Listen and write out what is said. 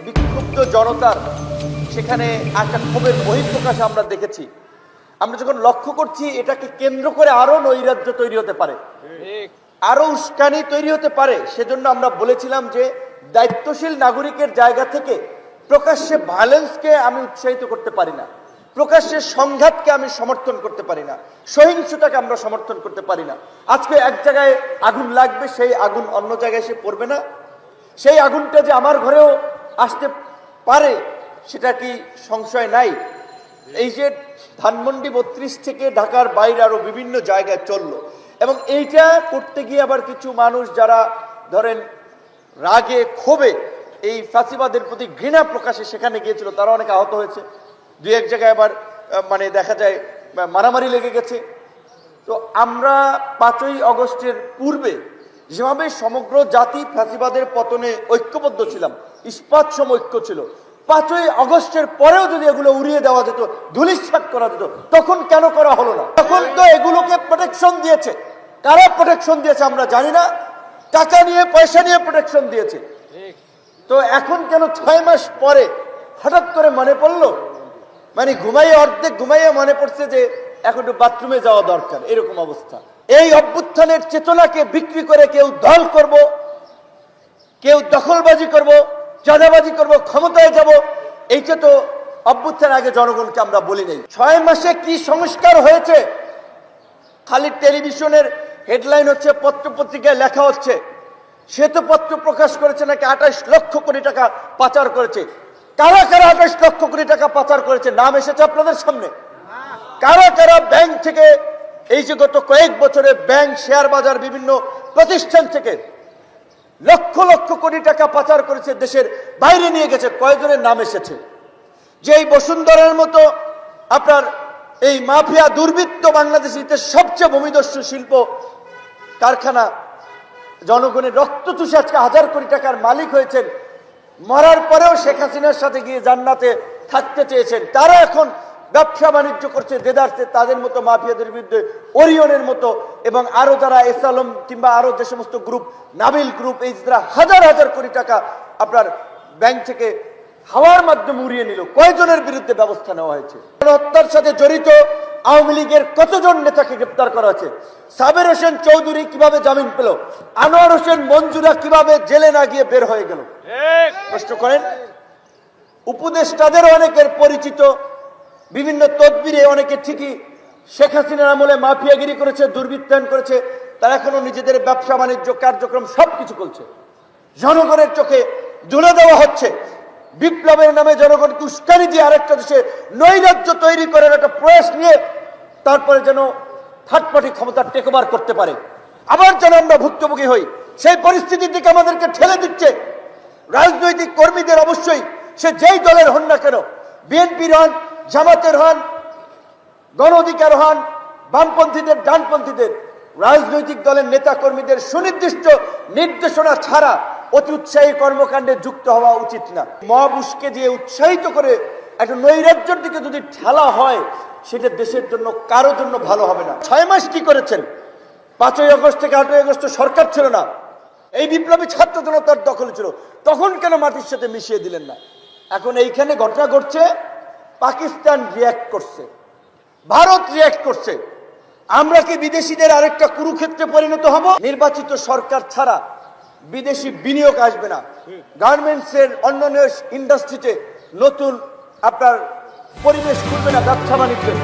বিক্ষুব্ধ জনতার সেখানে একটা ক্ষোভের বহিঃপ্রকাশ আমরা দেখেছি। আমরা যখন লক্ষ্য করছি এটাকে কেন্দ্র করে আরো নৈরাজ্য তৈরি হতে পারে, আরো উস্কানি তৈরি হতে পারে, সেজন্য আমরা বলেছিলাম যে দায়িত্বশীল নাগরিকের জায়গা থেকে প্রকাশ্যে ভায়োলেন্সকে আমি উৎসাহিত করতে পারি না, প্রকাশ্যে সংঘাতকে আমি সমর্থন করতে পারি না, সহিংসতাকে আমরা সমর্থন করতে পারি না। আজকে এক জায়গায় আগুন লাগবে, সেই আগুন অন্য জায়গায় এসে পড়বে না। সেই আগুনটা যে আমার ঘরেও আসতে পারে সেটা কি সংশয় নাই? এই যে ধানমন্ডি 32 থেকে ঢাকার বাইরে আরো বিভিন্ন জায়গায় চললো, এবং এইটা করতে গিয়ে আবার কিছু মানুষ যারা ধরেন রাগে ক্ষোভে এই ফাঁসিবাদের প্রতি ঘৃণা প্রকাশে সেখানে গিয়েছিল, তারা অনেক আহত হয়েছে। দুই এক জায়গায় আবার দেখা যায় মারামারি লেগে গেছে। তো আমরা 5ই আগস্টের পূর্বে যেভাবে সমগ্র জাতি ফ্যাসিবাদের পতনে ঐক্যবদ্ধ ছিলাম, ইস্পাত সম ঐক্য ছিল, 5ই আগস্টের পরেও যদি এগুলো উড়িয়ে দেওয়া যেত, ধূলিসাৎ করা যেত, তখন কেন করা হলো না? তখন তো এগুলোকে প্রোটেকশন দিয়েছে। কারা প্রোটেকশন দিয়েছে আমরা জানি না, টাকা নিয়ে পয়সা নিয়ে প্রোটেকশন দিয়েছে। তো এখন কেন 6 মাস পরে হঠাৎ করে মনে পড়লো? মানে ঘুমাইয়ে অর্ধেক ঘুমাইয়ে মনে পড়ছে যে এখন একটু বাথরুমে যাওয়া দরকার, এরকম অবস্থা। এই অভ্যুত্থানের চেতনাকে বিক্রি করে কেউ দল করব, কেউ দখলবাজি করব, চাঁদাবাজি করব, ক্ষমতায় যাব, এইটা তো অভ্যুত্থানের আগে জনগণকে আমরা বলি নাই। 6 মাসে কি সংস্কার হয়েছে? খালি টেলিভিশনের হেডলাইন হচ্ছে, পত্র পত্রিকায় লেখা হচ্ছে, শ্বেতপত্র প্রকাশ করেছে নাকি 28 লক্ষ কোটি টাকা পাচার করেছে। কারা কারা 28 লক্ষ কোটি টাকা পাচার করেছে নাম এসেছে আপনাদের সামনে? কারা কারা ব্যাংক থেকে, এই যে গত কয়েক বছরে ব্যাংক, শেয়ার বাজার, বিভিন্ন প্রতিষ্ঠান থেকে লক্ষ লক্ষ কোটি টাকা পাচার করেছে, দেশের বাইরে নিয়ে গেছে, কয়েকজনের নাম এসেছে? যে এই বসুন্ধরার মতো আপনার এই মাফিয়া দুর্বৃত্ত বাংলাদেশিতে সবচেয়ে ভূমিদস্যু শিল্প কারখানা, জনগণের রক্ত চুষে আজকে 1000 কোটি টাকার মালিক হয়েছেন, মরার পরেও শেখ হাসিনার সাথে গিয়ে জান্নাতে থাকতে চেয়েছেন, তারা এখন ব্যবসা বাণিজ্য করছে দেদারসে। তাদের মতো মাফিয়াদের বিরুদ্ধে ওরিয়নের মতো এবং আরো যারা এসালম কিংবা আরো যে সমস্ত গ্রুপ, নাবিল গ্রুপ, এই যারা হাজার হাজার কোটি টাকা আপনার ব্যাংক থেকে হাওয়ার মাধ্যমে উড়িয়ে নিল, কয়জনের বিরুদ্ধে ব্যবস্থা নেওয়া হয়েছে? হত্যার সাথে জড়িত আওয়ামী লীগের কতজন নেতাকে গ্রেপ্তার করা হয়েছে? সাবের হোসেন চৌধুরী কিভাবে জামিন পেল? আনোয়ার হোসেন মঞ্জুরা কিভাবে জেলে না গিয়ে বের হয়ে গেল? প্রশ্ন করেন। উপদেষ্টাদের অনেকের পরিচিত, বিভিন্ন তদবিরে অনেকে ঠিকই শেখ হাসিনার আমলে মাফিয়াগিরি করেছে, দুর্বৃত্তায়ন করেছে, তারা এখনো নিজেদের ব্যবসা বাণিজ্য কার্যক্রম সবকিছু করছে। জনগণের চোখে ধুলে দেওয়া হচ্ছে। বিপ্লবের নামে জনগণকে উস্কানি দিয়ে আরেকটা দেশে নৈরাজ্য তৈরি করার একটা প্রয়াস নিয়ে তারপরে যেন থার্ড পার্টি ক্ষমতা টেক ওভার করতে পারে, আবার যেন আমরা ভুক্তভোগী হই, সেই পরিস্থিতির দিকে আমাদেরকে ঠেলে দিচ্ছে। রাজনৈতিক কর্মীদের অবশ্যই সে যেই দলের হন না কেন, বিএনপির হন, জামাতের হন, গণ অধিকার হন, বামপন্থীদের, ডানপন্থীদের, রাজনৈতিক দলের নেতা কর্মীদের সুনির্দিষ্ট নির্দেশনা ছাড়া অতি উৎসাহী কর্মকাণ্ডে যুক্ত হওয়া উচিত না। মব উস্কে দিয়ে উৎসাহিত করে একটা নৈরাজ্যের দিকে যদি ঠেলা হয়, সেটা দেশের জন্য কারোর জন্য ভালো হবে না। 6 মাস কি করেছেন? 5ই আগস্ট থেকে 8ই আগস্ট সরকার ছিল না, এই বিপ্লবী ছাত্র জনতার দখলে ছিল, তখন কেন মাটির সাথে মিশিয়ে দিলেন না? এখন এইখানে ঘটনা ঘটছে, পাকিস্তান রিয়্যাক্ট করছে, ভারত রিয়্যাক্ট করছে। আমরা কি বিদেশিদের আরেকটা কুরুক্ষেত্রে পরিণত হব? নির্বাচিত সরকার ছাড়া বিদেশি বিনিয়োগ আসবে না, গার্মেন্টস এর অন্যান্য ইন্ডাস্ট্রিতে নতুন আপনার পরিবেশ খুলবে না ব্যবসা বাণিজ্যের।